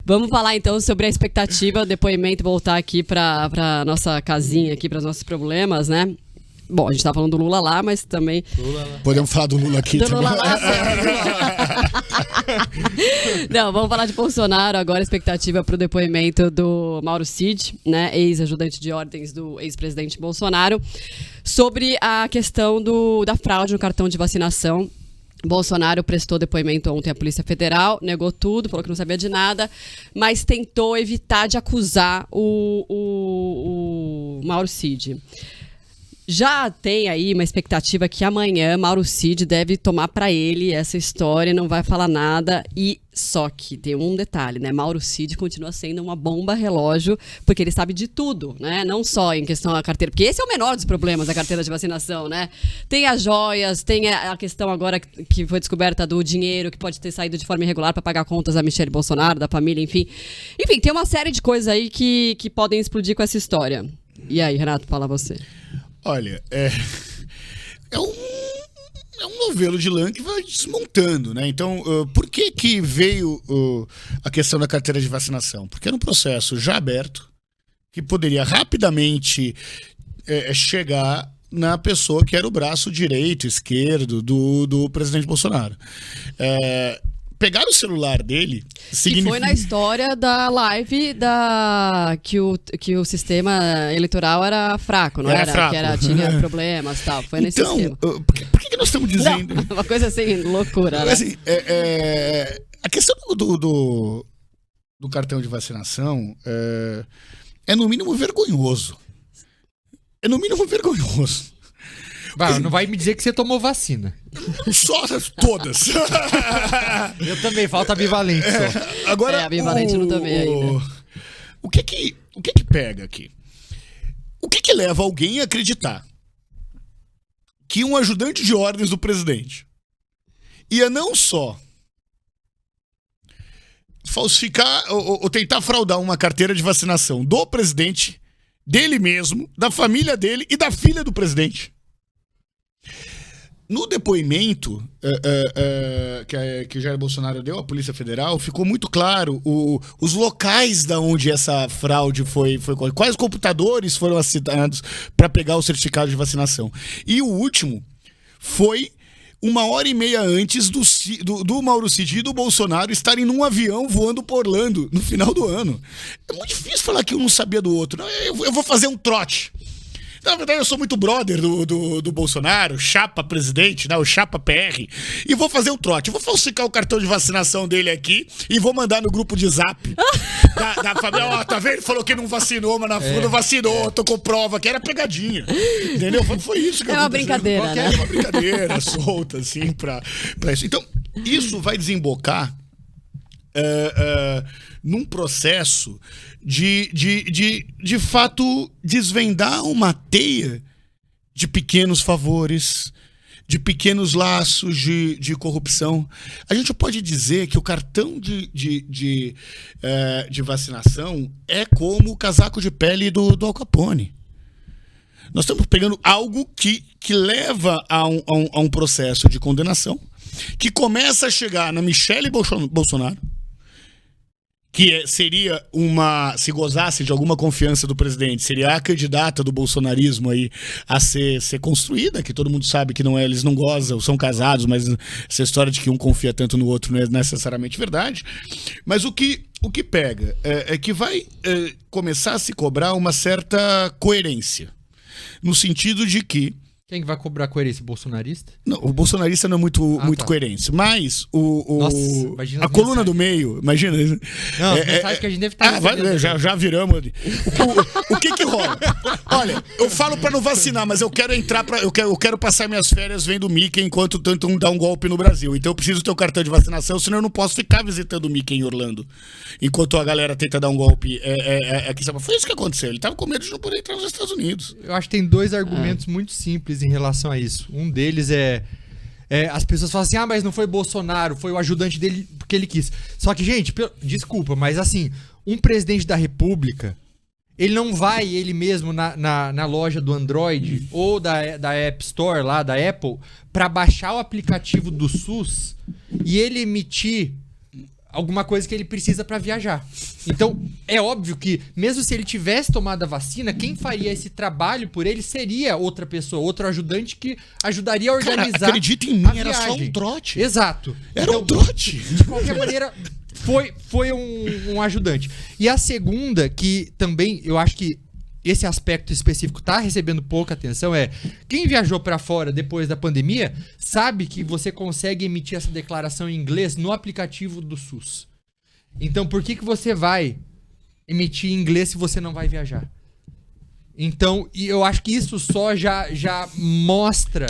Vamos falar então sobre a expectativa, o depoimento, voltar aqui para nossa casinha, aqui para os nossos problemas, né? Bom, a gente tá falando do Lula lá, mas também... Podemos falar do Lula aqui também. Lula lá, Não, vamos falar de Bolsonaro agora, expectativa para o depoimento do Mauro Cid, né, ex-ajudante de ordens do ex-presidente Bolsonaro, sobre a questão da fraude no cartão de vacinação. Bolsonaro prestou depoimento ontem à Polícia Federal, negou tudo, falou que não sabia de nada, mas tentou evitar de acusar o Mauro Cid. Já tem aí uma expectativa que amanhã Mauro Cid deve tomar para ele essa história, não vai falar nada. E só que tem um detalhe, né? Mauro Cid continua sendo uma bomba relógio, porque ele sabe de tudo, né? Não só em questão da carteira, porque esse é o menor dos problemas da carteira de vacinação, né? Tem as joias, tem a questão agora que foi descoberta do dinheiro que pode ter saído de forma irregular para pagar contas da Michelle Bolsonaro, da família, enfim. Enfim, tem uma série de coisas aí que podem explodir com essa história. E aí, Renato, fala você. Olha, é um novelo de lã que vai desmontando, né? Então, por que veio a questão da carteira de vacinação? Porque era um processo já aberto, que poderia rapidamente chegar na pessoa que era o braço direito, esquerdo do presidente Bolsonaro. Pegaram o celular dele... E foi na história da live que o sistema eleitoral era fraco, não era? Fraco. Que tinha problemas e tal. Foi nesse esquema. Por que nós estamos dizendo... Não, uma coisa assim, loucura, né? Assim, a questão do cartão de vacinação é no mínimo vergonhoso. É no mínimo vergonhoso. Não vai me dizer que você tomou vacina. Só todas. Eu também, falta bivalente só. Agora, a bivalente não tomei ainda. O que pega aqui? O que leva alguém a acreditar que um ajudante de ordens do presidente ia não só falsificar ou tentar fraudar uma carteira de vacinação do presidente, dele mesmo, da família dele e da filha do presidente? No depoimento que o Jair Bolsonaro deu à Polícia Federal, ficou muito claro os locais da onde essa fraude foi quais computadores foram assinados para pegar o certificado de vacinação. E o último foi 1h30 antes do Mauro Cid e do Bolsonaro estarem num avião voando por Orlando no final do ano. É muito difícil falar que um não sabia do outro. Eu vou fazer um trote. Na verdade, eu sou muito brother do Bolsonaro, chapa presidente, né, o chapa PR, e vou fazer um trote. Vou falsificar o cartão de vacinação dele aqui e vou mandar no grupo de zap da família. Ó, tá vendo? Ele falou que não vacinou, mas na fuga não vacinou, tô com prova, que era pegadinha. Entendeu? Foi isso que é uma brincadeira, né? É uma brincadeira solta, assim, pra isso. Então, isso vai desembocar num processo de fato desvendar uma teia de pequenos favores, de pequenos laços de corrupção. A gente pode dizer que o cartão de vacinação é como o casaco de pele do Al Capone. Nós estamos pegando algo que leva a um processo de condenação, que começa a chegar na Michelle Bolsonaro, que seria se gozasse de alguma confiança do presidente, seria a candidata do bolsonarismo aí a ser construída, que todo mundo sabe que não é, eles não gozam, são casados, mas essa história de que um confia tanto no outro não é necessariamente verdade. Mas o que pega é que vai começar a se cobrar uma certa coerência, no sentido de que quem vai cobrar coerência? O bolsonarista? Não, o bolsonarista não é muito coerente, mas Nossa, a coluna do meio, imagina. Não, as mensagens que a gente deve estar já viramos ali. O que rola? Olha, eu falo pra não vacinar, mas eu quero entrar eu quero passar minhas férias vendo o Mickey enquanto tentam dar um golpe no Brasil. Então eu preciso ter o cartão de vacinação, senão eu não posso ficar visitando o Mickey em Orlando enquanto a galera tenta dar um golpe aqui. Foi isso que aconteceu. Ele tava com medo de não poder entrar nos Estados Unidos. Eu acho que tem dois argumentos muito simples em relação a isso. Um deles as pessoas falam assim, mas não foi Bolsonaro, foi o ajudante dele porque ele quis. Só que, gente, desculpa, mas assim, um presidente da República, ele não vai ele mesmo na loja do Android ou da App Store lá, da Apple, para baixar o aplicativo do SUS e ele emitir alguma coisa que ele precisa para viajar. Então, é óbvio que, mesmo se ele tivesse tomado a vacina, quem faria esse trabalho por ele seria outra pessoa, outro ajudante que ajudaria a organizar. Cara, acredita em mim, era só um trote. Exato. Era um trote. De qualquer maneira, foi um ajudante. E a segunda, que também eu acho que esse aspecto específico tá recebendo pouca atenção, é quem viajou para fora depois da pandemia sabe que você consegue emitir essa declaração em inglês no aplicativo do SUS. Então, por que você vai emitir em inglês se você não vai viajar? Então, e eu acho que isso só já mostra...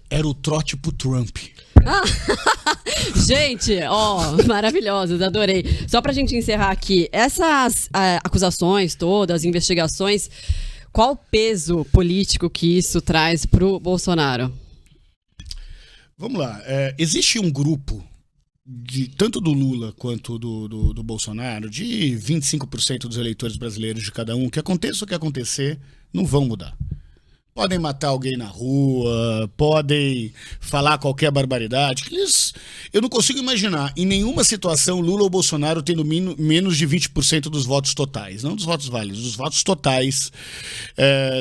Era o trote pro Trump. Gente, maravilhosos, adorei. Só pra gente encerrar aqui, essas acusações todas, investigações, qual o peso político que isso traz pro Bolsonaro? Vamos lá, existe um grupo, tanto do Lula quanto do Bolsonaro, de 25% dos eleitores brasileiros de cada um, que aconteça o que acontecer, não vão mudar. Podem matar alguém na rua, podem falar qualquer barbaridade. Eu não consigo imaginar em nenhuma situação Lula ou Bolsonaro tendo menos de 20% dos votos totais. Não dos votos válidos, dos votos totais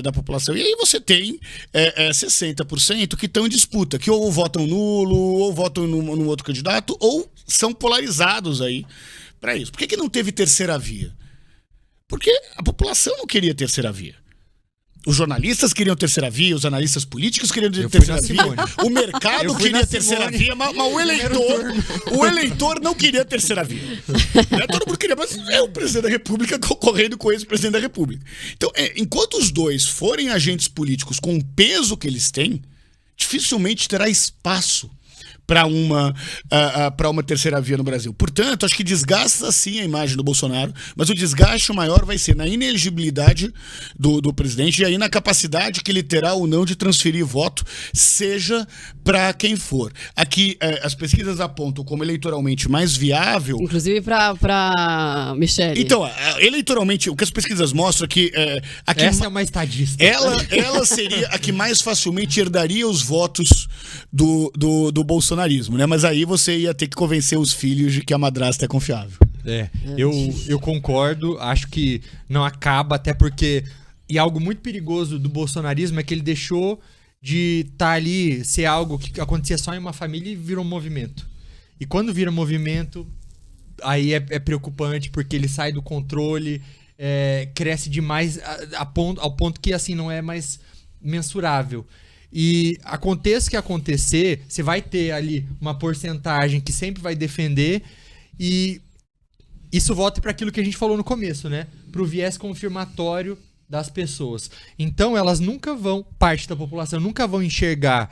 da população. E aí você tem 60% que estão em disputa, que ou votam nulo, ou votam num outro candidato, ou são polarizados aí para isso. Por que não teve terceira via? Porque a população não queria terceira via. Os jornalistas queriam terceira via, os analistas políticos queriam terceira via, o mercado queria terceira via, mas o eleitor não queria terceira via. Todo mundo queria, mas é o presidente da República concorrendo com esse presidente da República. Então, enquanto os dois forem agentes políticos com o peso que eles têm, dificilmente terá espaço para uma terceira via no Brasil. Portanto, acho que desgasta sim a imagem do Bolsonaro, mas o desgaste maior vai ser na inelegibilidade do presidente e aí na capacidade que ele terá ou não de transferir voto, seja para quem for. Aqui, as pesquisas apontam como eleitoralmente mais viável... Inclusive para Michele. Então, eleitoralmente, o que as pesquisas mostram é que... essa é uma estadista. Ela seria a que mais facilmente herdaria os votos do bolsonarismo, né? Mas aí você ia ter que convencer os filhos de que a madrasta é confiável. Eu concordo, acho que não acaba, até porque... E algo muito perigoso do bolsonarismo é que ele deixou de estar ali, ser algo que acontecia só em uma família e virou um movimento. E quando vira movimento, aí é preocupante, porque ele sai do controle, cresce demais ao ponto que assim não é mais mensurável. E aconteça o que acontecer, você vai ter ali uma porcentagem que sempre vai defender, e isso volta para aquilo que a gente falou no começo, né? Para o viés confirmatório das pessoas. Então elas nunca vão, parte da população nunca vão enxergar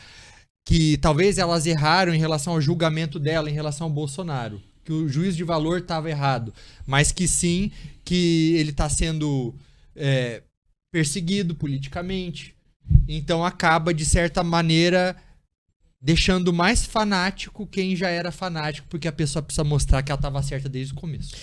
que talvez elas erraram em relação ao julgamento dela, em relação ao Bolsonaro, que o juízo de valor estava errado, mas que sim, que ele está sendo perseguido politicamente. Então acaba, de certa maneira, deixando mais fanático quem já era fanático, porque a pessoa precisa mostrar que ela estava certa desde o começo.